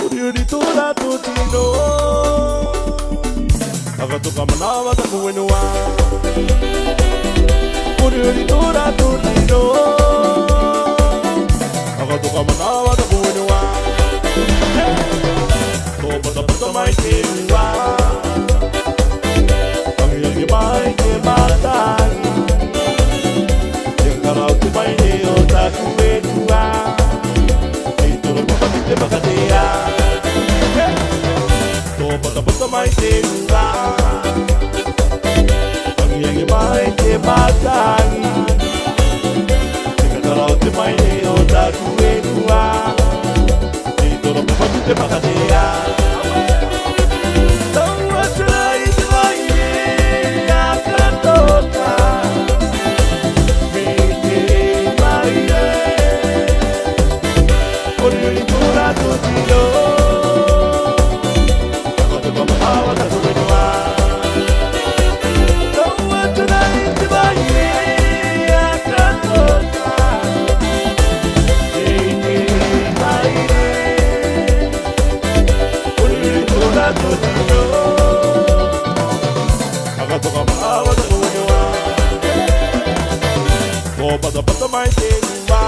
Uriuritura tutino Akatuka manawa takuwenua Uriuritura tutino Akatuka manawa takuwenua Topata pata mai kewa Pangyagi mai ke matai Yang karau ke mai neo takuwenua Ituro papatite pakatea Topata mai kewa Pangyagi mai ke matai Yang karau ke mai neo takuwenua Ituro papatite pakatea Pata mai kewa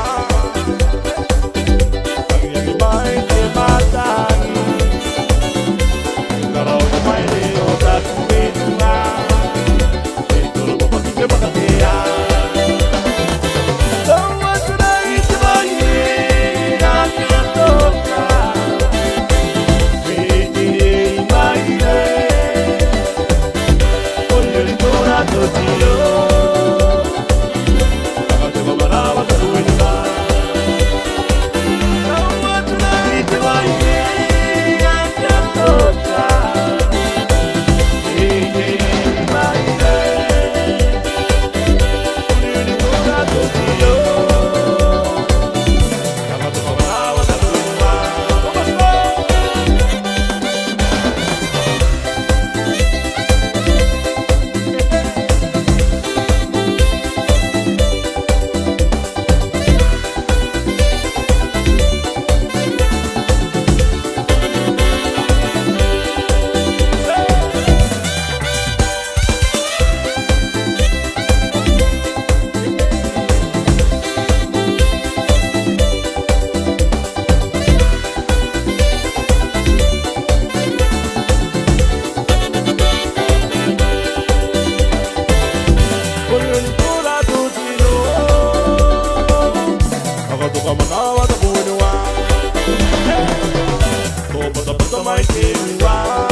Pangyagi mai ke matai Karau ke mai neo takuwenua Ituro papatite pakatea Tawaturai te mai akatoka Miti mai ne Uriuritura tutino Manawa takuwenua Topata pata mai kewa